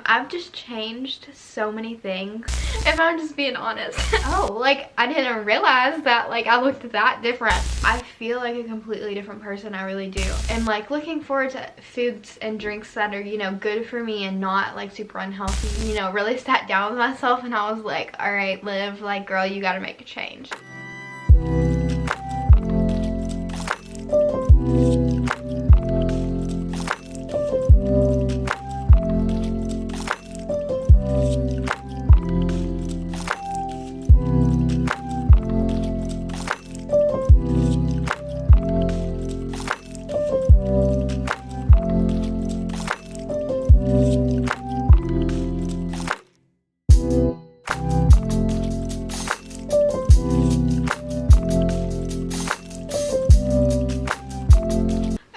I've just changed so many things, if I'm just being honest. Oh, like I didn't realize that like I looked that different. I feel like a completely different person, I really do. And like looking forward to foods and drinks that are, you know, good for me and not like super unhealthy. You know, really sat down with myself and I was like, all right, Liv, like girl, you gotta make a change.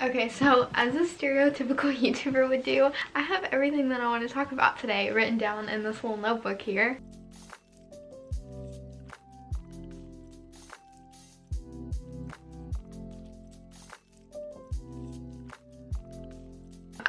Okay, so as a stereotypical YouTuber would do, I have everything that I want to talk about today written down in this little notebook here.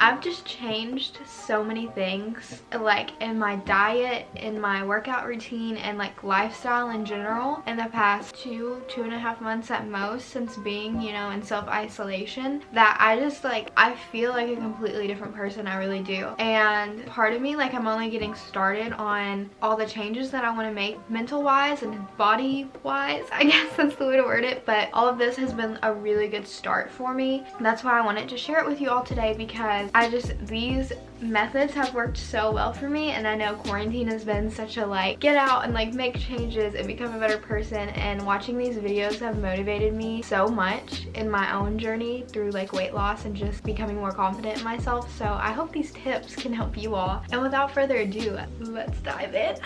I've just changed so many things, like in my diet, in my workout routine, and like lifestyle in general in the past 2.5 months at most, since being, you know, in self-isolation, that I just like, I feel like a completely different person, I really do. And part of me, like, I'm only getting started on all the changes that I want to make mental wise and body wise, I guess that's the way to word it. But all of this has been a really good start for me. That's why I wanted to share it with you all today, because these methods have worked so well for me, and I know quarantine has been such a like get out and like make changes and become a better person, and watching these videos have motivated me so much in my own journey through like weight loss and just becoming more confident in myself. So I hope these tips can help you all, and without further ado, let's dive in.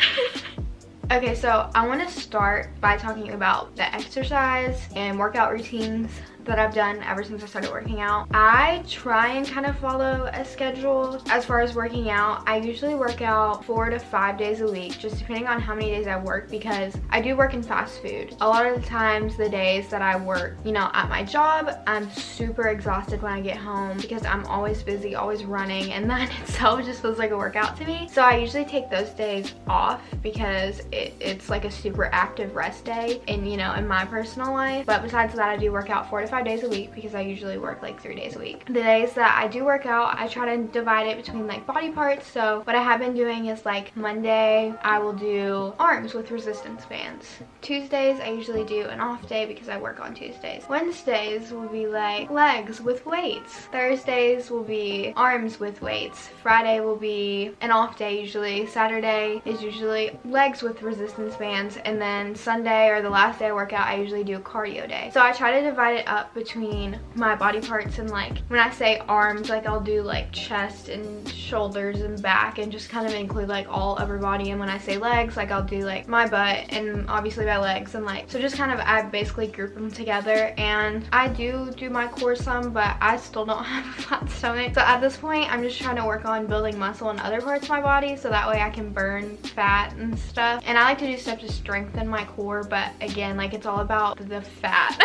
Okay, so I want to start by talking about the exercise and workout routines that I've done ever since I started working out. I try and kind of follow a schedule as far as working out. I usually work out 4 to 5 days a week, just depending on how many days I work, because I do work in fast food. A lot of the times, the days that I work, you know, at my job, I'm super exhausted when I get home because I'm always busy, always running, and that in itself just feels like a workout to me. So I usually take those days off because it's like a super active rest day in, you know, in my personal life. But besides that, I do work out 4 to 5 days a week because I usually work like 3 days a week. The days that I do work out, I try to divide it between like body parts. So what I have been doing is like Monday, I will do arms with resistance bands. Tuesdays, I usually do an off day because I work on Tuesdays. Wednesdays will be like legs with weights. Thursdays will be arms with weights. Friday will be an off day usually. Saturday is usually legs with resistance bands. And then Sunday, or the last day I work out, I usually do a cardio day. So I try to divide it up between my body parts, and like when I say arms, like I'll do like chest and shoulders and back and just kind of include like all upper body. And when I say legs, like I'll do like my butt and obviously my legs, and like so just kind of I basically group them together. And I do my core some, but I still don't have a flat stomach. So at this point, I'm just trying to work on building muscle in other parts of my body so that way I can burn fat and stuff. And I like to do stuff to strengthen my core, but again, like it's all about the fat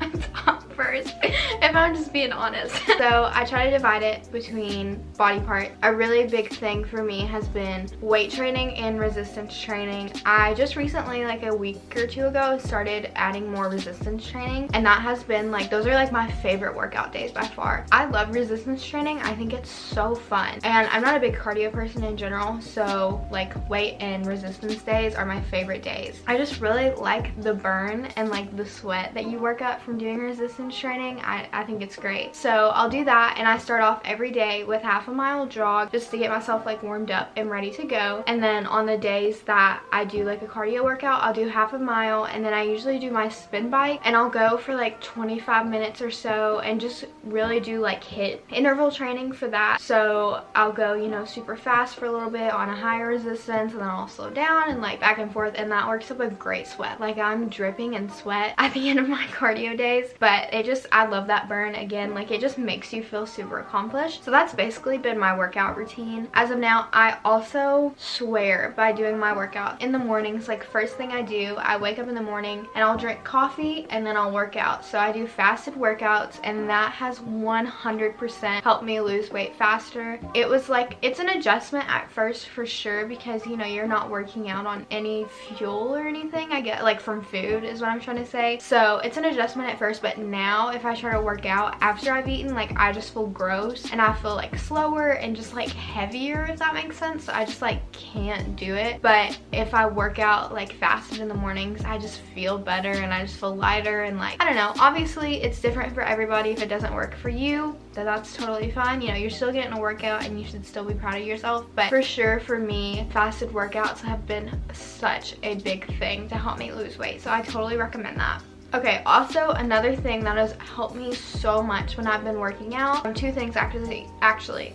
on top first, if I'm just being honest. So I try to divide it between body parts. A really big thing for me has been weight training and resistance training. I just recently, like a week or two ago, started adding more resistance training, and that has been like, those are like my favorite workout days by far. I love resistance training. I think it's so fun, and I'm not a big cardio person in general, so like weight and resistance days are my favorite days. I just really like the burn and like the sweat that you work up from doing resistance training. I think it's great. So I'll do that, and I start off every day with half a mile jog just to get myself like warmed up and ready to go. And then on the days that I do like a cardio workout, I'll do half a mile, and then I usually do my spin bike, and I'll go for like 25 minutes or so and just really do like HIIT interval training for that. So I'll go, you know, super fast for a little bit on a higher resistance, and then I'll slow down and like back and forth, and that works up a great sweat. Like I'm dripping in sweat at the end of my cardio days, but it I love that burn. Again, like it just makes you feel super accomplished. So that's basically been my workout routine. As of now, I also swear by doing my workout in the mornings. Like first thing I do, I wake up in the morning and I'll drink coffee and then I'll work out. So I do fasted workouts, and that has 100% helped me lose weight faster. It was like, it's an adjustment at first for sure, because you know, you're not working out on any fuel or anything, I get like from food is what I'm trying to say. So it's an adjustment at first, but now if I try to work out after I've eaten, like I just feel gross and I feel like slower and just like heavier, if that makes sense. So I just like can't do it. But if I work out like fasted in the mornings, I just feel better and I just feel lighter, and like, I don't know, obviously it's different for everybody. If it doesn't work for you, that's totally fine. You know, you're still getting a workout and you should still be proud of yourself. But for sure, for me, fasted workouts have been such a big thing to help me lose weight. So I totally recommend that. Okay, also another thing that has helped me so much when I've been working out, two things actually,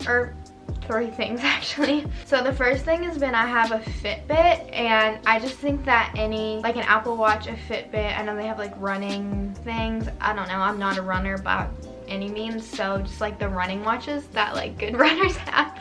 or three things actually. So the first thing has been I have a Fitbit, and I just think that like an Apple Watch, a Fitbit, I know they have like running things. I don't know, I'm not a runner by any means, so just like the running watches that like good runners have.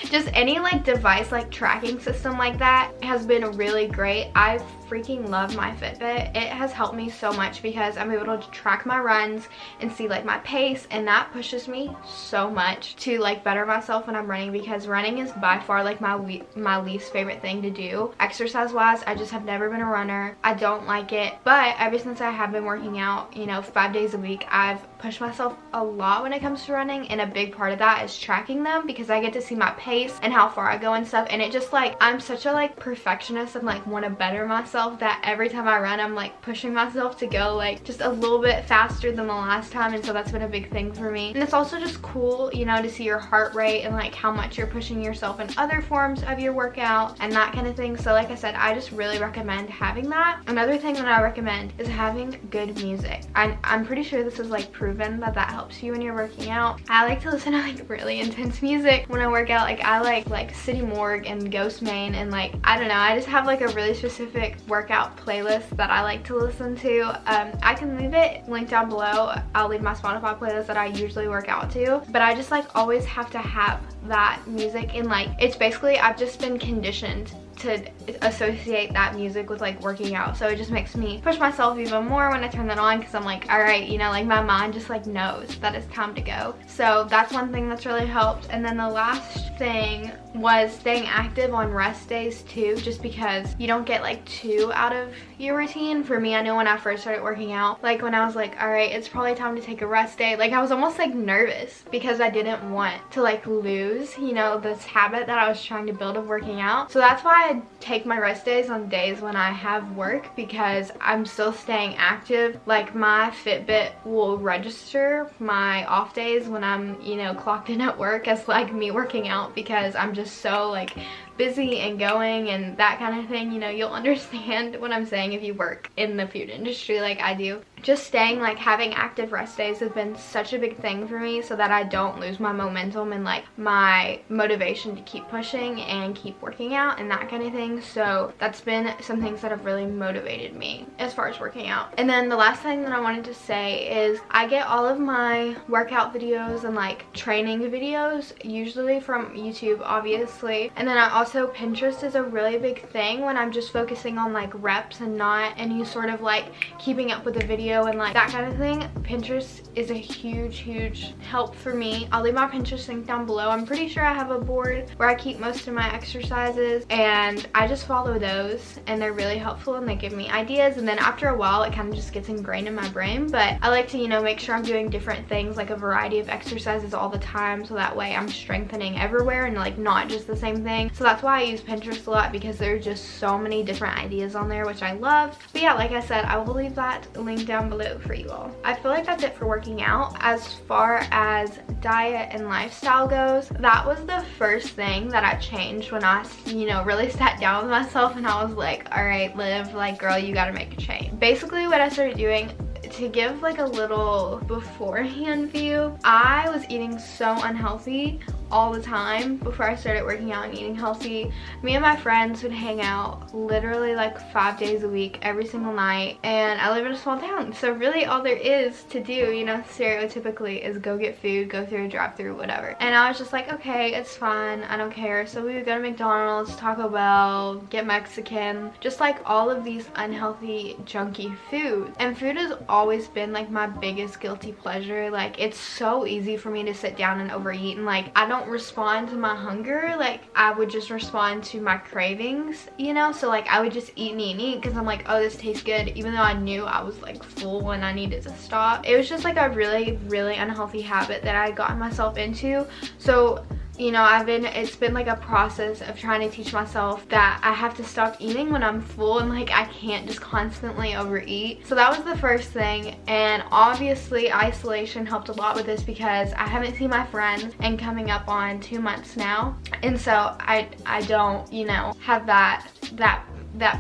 Just any like device, like tracking system like that has been really great. I freaking love my Fitbit. It has helped me so much because I'm able to track my runs and see like my pace, and that pushes me so much to like better myself when I'm running, because running is by far like my least favorite thing to do. Exercise wise, I just have never been a runner. I don't like it, but ever since I have been working out, you know, 5 days a week, I've pushed myself a lot when it comes to running, and a big part of that is tracking them, because I get to see my pace and how far I go and stuff. And it just like, I'm such a like perfectionist and like want to better myself, that every time I run, I'm like pushing myself to go like just a little bit faster than the last time. And so that's been a big thing for me. And it's also just cool, you know, to see your heart rate and like how much you're pushing yourself in other forms of your workout and that kind of thing. So like I said, I just really recommend having that. Another thing that I recommend is having good music. I'm pretty sure this is like proven that helps you when you're working out. I like to listen to like really intense music when I work out. Like I like City Morgue and Ghost Main, and like, I don't know, I just have like a really specific workout playlist that I like to listen to. I can leave it linked down below. I'll leave my Spotify playlist that I usually work out to, but I just like always have to have that music, and like, it's basically, I've just been conditioned to associate that music with like working out, so it just makes me push myself even more when I turn that on, because I'm like, all right, you know, like my mind just like knows that it's time to go. So that's one thing that's really helped. And then the last thing was staying active on rest days too, just because you don't get like too out of your routine. For me, I know when I first started working out, like when I was like, all right, it's probably time to take a rest day, like I was almost like nervous because I didn't want to like lose, you know, this habit that I was trying to build of working out. So that's why I take my rest days on days when I have work, because I'm still staying active. Like my Fitbit will register my off days when I'm, you know, clocked in at work as like me working out, because I'm just so like busy and going and that kind of thing. You know, you'll understand what I'm saying if you work in the food industry like I do. Just staying, like having active rest days has been such a big thing for me, so that I don't lose my momentum and like my motivation to keep pushing and keep working out and that kind of thing. So that's been some things that have really motivated me as far as working out. And then the last thing that I wanted to say is I get all of my workout videos and like training videos usually from YouTube, obviously. And then I also, Pinterest is a really big thing when I'm just focusing on like reps and not any sort of like keeping up with the video and like that kind of thing. Pinterest is a huge help for me. I'll leave my Pinterest link down below. I'm pretty sure I have a board where I keep most of my exercises, and I just follow those, and they're really helpful and they give me ideas. And then after a while it kind of just gets ingrained in my brain, but I like to, you know, make sure I'm doing different things, like a variety of exercises all the time, so that way I'm strengthening everywhere and like not just the same thing. So that's why I use Pinterest a lot, because there's just so many different ideas on there, which I love. But yeah, like I said, I will leave that link down below for you all. I feel like that's it for working out. As far as diet and lifestyle goes, that was the first thing that I changed when I, you know, really sat down with myself and I was like, all right, Liv, like girl, you gotta make a change. Basically what I started doing, to give like a little beforehand view, I was eating so unhealthy all the time before I started working out and eating healthy. Me and my friends would hang out literally like 5 days a week, every single night, and I live in a small town, so really all there is to do, you know, stereotypically, is go get food, go through a drive-through, whatever. And I was just like, okay, it's fine, I don't care. So we would go to McDonald's, Taco Bell, get Mexican, just like all of these unhealthy, junky foods. And food has always been like my biggest guilty pleasure. Like, it's so easy for me to sit down and overeat, and like I don't respond to my hunger, like I would just respond to my cravings, you know. So like I would just eat and eat and eat because I'm like, oh, this tastes good, even though I knew I was like full and I needed to stop. It was just like a really unhealthy habit that I had gotten myself into. So, you know, it's been like a process of trying to teach myself that I have to stop eating when I'm full, and like I can't just constantly overeat. So that was the first thing. And obviously isolation helped a lot with this because I haven't seen my friends in coming up on 2 months now, and so I don't, you know, have that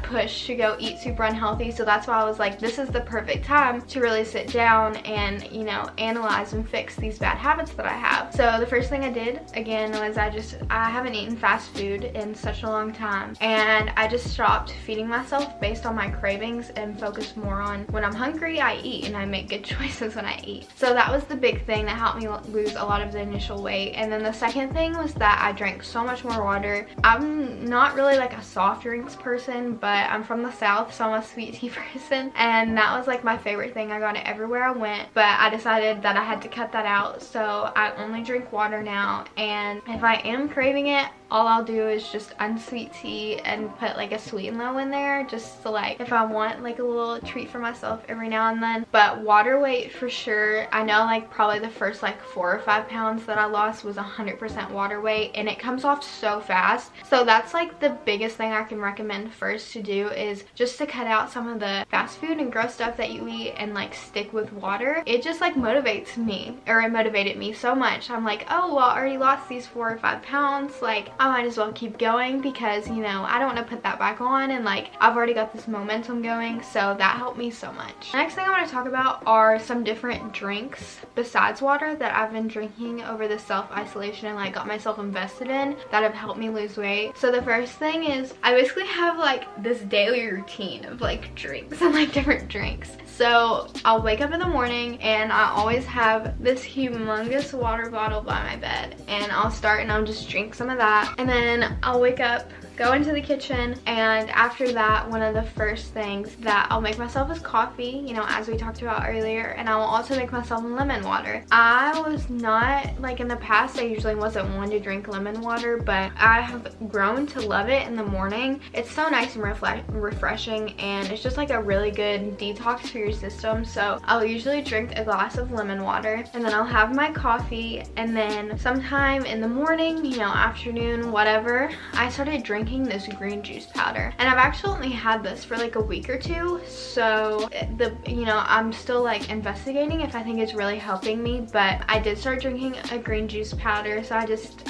push to go eat super unhealthy. So that's why I was like, this is the perfect time to really sit down and, you know, analyze and fix these bad habits that I have. So the first thing I did again was I haven't eaten fast food in such a long time, and I just stopped feeding myself based on my cravings and focused more on when I'm hungry I eat, and I make good choices when I eat. So that was the big thing that helped me lose a lot of the initial weight. And then the second thing was that I drank so much more water. I'm not really like a soft drinks person, but I'm from the South, so I'm a sweet tea person, and that was like my favorite thing. I got it everywhere I went, but I decided that I had to cut that out, so I only drink water now. And if I am craving it, all I'll do is just unsweet tea and put like a sweet and low in there, just to like, if I want like a little treat for myself every now and then. But water weight for sure, I know like probably the first like 4 or 5 pounds that I lost was 100% water weight, and it comes off so fast. So that's like the biggest thing I can recommend first to do, is just to cut out some of the fast food and gross stuff that you eat and like stick with water. It just like motivates me, or it motivated me so much. I'm like, oh well, I already lost these 4 or 5 pounds, like I might as well keep going, because, you know, I don't want to put that back on, and like I've already got this momentum going. So that helped me so much. The next thing I want to talk about are some different drinks besides water that I've been drinking over the self-isolation and like got myself invested in, that have helped me lose weight. So the first thing is I basically have like this daily routine of like drinks and like different drinks. So I'll wake up in the morning and I always have this humongous water bottle by my bed, and I'll start and I'll just drink some of that, and then I'll wake up, go into the kitchen, and after that, one of the first things that I'll make myself is coffee, you know, as we talked about earlier, and I will also make myself lemon water. I was not, like in the past, I usually wasn't one to drink lemon water, but I have grown to love it in the morning. It's so nice and refreshing, and it's just like a really good detox for your system. So I'll usually drink a glass of lemon water, and then I'll have my coffee, and then sometime in the morning, you know, afternoon, whatever, I started drinking this green juice powder, and I've actually only had this for like a week or two, so you know, I'm still like investigating if I think it's really helping me. But I did start drinking a green juice powder, so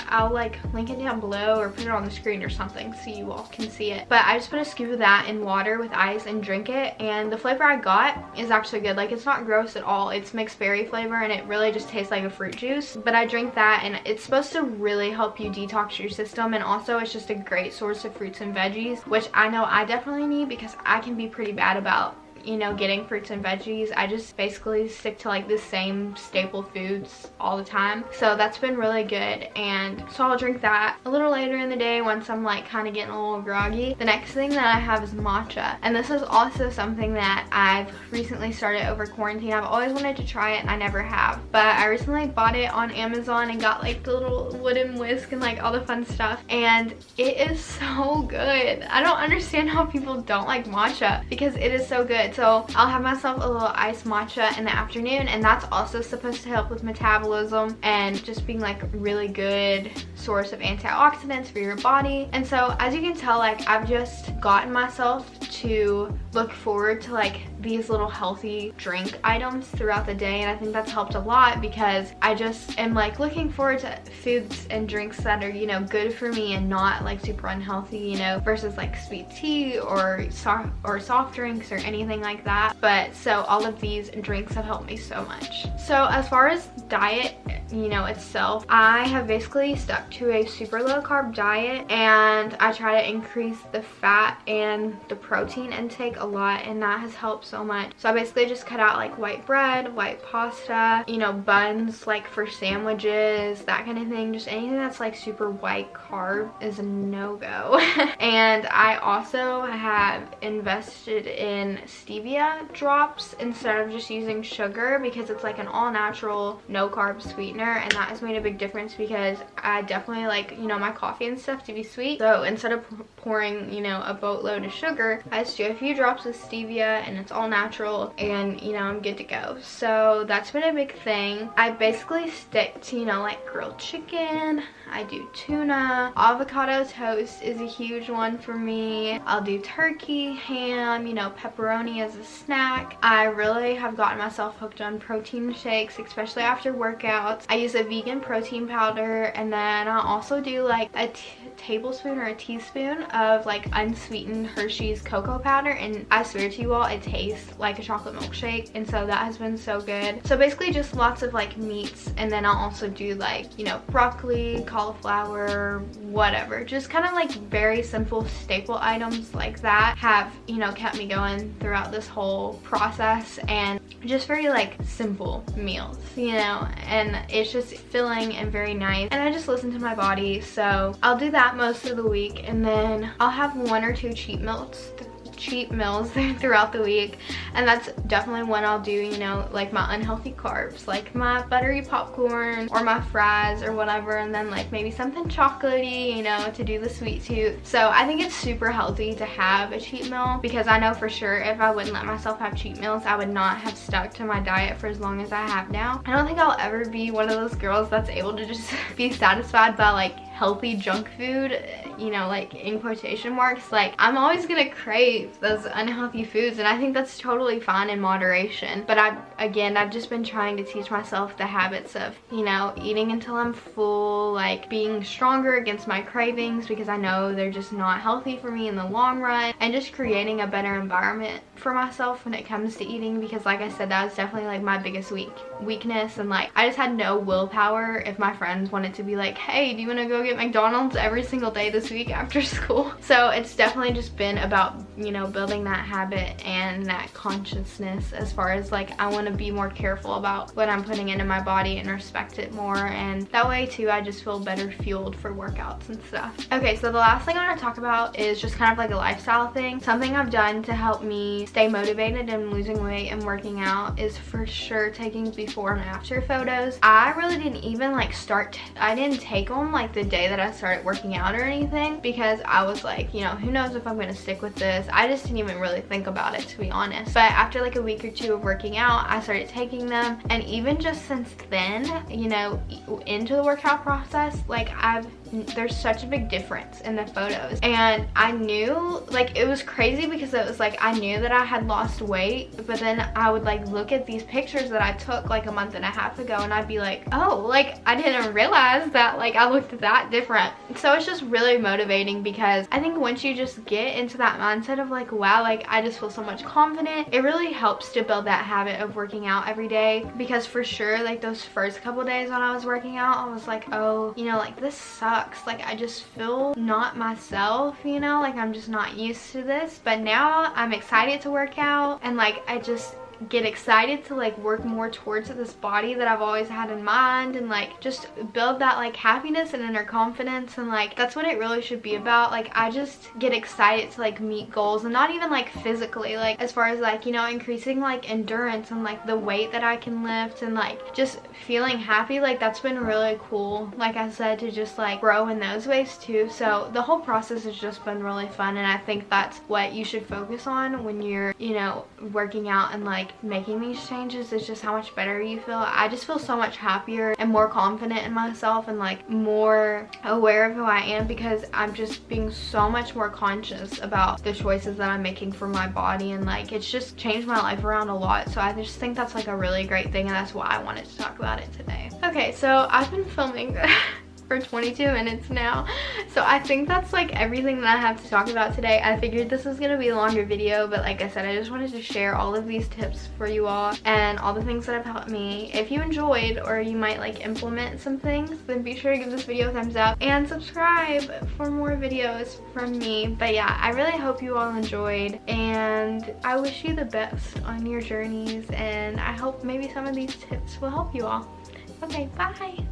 I'll like link it down below or put it on the screen or something so you all can see it. But I just put a scoop of that in water with ice and drink it, and the flavor I got is actually good. Like, it's not gross at all. It's mixed berry flavor, and it really just tastes like a fruit juice. But I drink that, and it's supposed to really help you detox your system, and also it's just a great source of fruits and veggies, which I know I definitely need, because I can be pretty bad about, you know, getting fruits and veggies. I just basically stick to like the same staple foods all the time. So that's been really good, and so I'll drink that a little later in the day once I'm like kind of getting a little groggy. The next thing that I have is matcha, and this is also something that I've recently started over quarantine. I've always wanted to try it and I never have, but I recently bought it on Amazon and got like the little wooden whisk and like all the fun stuff, and it is so good. I don't understand how people don't like matcha, because it is so good. So I'll have myself a little iced matcha in the afternoon, and that's also supposed to help with metabolism and just being like really good source of antioxidants for your body. And so as you can tell, like I've just gotten myself to look forward to like these little healthy drink items throughout the day, and I think that's helped a lot, because I just am like looking forward to foods and drinks that are, you know, good for me and not like super unhealthy, you know, versus like sweet tea or soft drinks or anything like that. But so all of these drinks have helped me so much. So as far as diet you know, itself. I have basically stuck to a super low carb diet, and I try to increase the fat and the protein intake a lot, and that has helped so much. So I basically just cut out like white bread, white pasta, you know, buns like for sandwiches, that kind of thing. Just anything that's like super white carb is a no-go. And I also have invested in stevia drops instead of just using sugar, because it's like an all-natural no carb sweetener, and that has made a big difference because I definitely like, you know, my coffee and stuff to be sweet. So instead of pouring, you know, a boatload of sugar, I just do a few drops of stevia, and it's all natural, and you know, I'm good to go. So that's been a big thing. I basically stick to, you know, like grilled chicken, I do tuna, avocado toast is a huge one for me. I'll do turkey, ham, you know, pepperoni as a snack. I really have gotten myself hooked on protein shakes, especially after workouts. I use a vegan protein powder, and then I'll also do like a tablespoon or a teaspoon of like unsweetened Hershey's cocoa powder, and I swear to you all, it tastes like a chocolate milkshake, and so that has been so good. So basically just lots of like meats, and then I'll also do like, you know, broccoli, cauliflower, whatever. Just kind of like very simple staple items like that have, you know, kept me going throughout this whole process, and just very like simple meals, you know, and it's just filling and very nice, and I just listen to my body. So I'll do that most of the week, and then I'll have 1 or 2 cheat meals throughout the week, and that's definitely when I'll do, you know, like my unhealthy carbs, like my buttery popcorn or my fries or whatever, and then like maybe something chocolatey, you know, to do the sweet tooth. So I think it's super healthy to have a cheat meal, because I know for sure if I wouldn't let myself have cheat meals, I would not have stuck to my diet for as long as I have now. I don't think I'll ever be one of those girls that's able to just be satisfied by like healthy junk food, you know, like in quotation marks. Like, I'm always gonna crave those unhealthy foods, and I think that's totally fine in moderation. But I've just been trying to teach myself the habits of, you know, eating until I'm full, like being stronger against my cravings, because I know they're just not healthy for me in the long run, and just creating a better environment for myself when it comes to eating, because like I said, that was definitely like my biggest weakness, and like I just had no willpower if my friends wanted to be like, hey, do you want to go get McDonald's every single day this week after school? So it's definitely just been about, you know, building that habit and that consciousness as far as like I want to be more careful about what I'm putting into my body and respect it more, and that way too I just feel better fueled for workouts and stuff. Okay, so the last thing I want to talk about is just kind of like a lifestyle thing. Something I've done to help me stay motivated and losing weight and working out is for sure taking before and after photos. I really didn't even like I didn't take them like the day that I started working out or anything, because I was like, you know, who knows if I'm gonna stick with this. I just didn't even really think about it, to be honest. But after like a week or 2 of working out, I started taking them, and even just since then, you know, into the workout process, like there's such a big difference in the photos. And I knew, like, it was crazy because it was like I knew that I had lost weight, but then I would like look at these pictures that I took like a month and a half ago, and I'd be like, oh, like I didn't realize that like I looked that different. So it's just really motivating, because I think once you just get into that mindset of like, wow, like I just feel so much confident, it really helps to build that habit of working out every day. Because for sure, like those first couple days when I was working out, I was like, oh, you know, like this sucks. Like I just feel not myself, you know, like I'm just not used to this. But now I'm excited to work out, and like I just get excited to like work more towards this body that I've always had in mind, and like just build that like happiness and inner confidence, and like that's what it really should be about. Like I just get excited to like meet goals, and not even like physically, like as far as like, you know, increasing like endurance and like the weight that I can lift, and like just feeling happy. Like that's been really cool, like I said, to just like grow in those ways too. So the whole process has just been really fun, and I think that's what you should focus on when you're, you know, working out and like making these changes, is just how much better you feel. I just feel so much happier and more confident in myself, and like more aware of who I am, because I'm just being so much more conscious about the choices that I'm making for my body, and like it's just changed my life around a lot. So I just think that's like a really great thing, and that's why I wanted to talk about it today. Okay, so I've been filming for 22 minutes now. So I think that's like everything that I have to talk about today. I figured this was gonna be a longer video, but like I said, I just wanted to share all of these tips for you all and all the things that have helped me. If you enjoyed or you might like implement some things, then be sure to give this video a thumbs up and subscribe for more videos from me. But yeah, I really hope you all enjoyed, and I wish you the best on your journeys, and I hope maybe some of these tips will help you all. Okay, bye.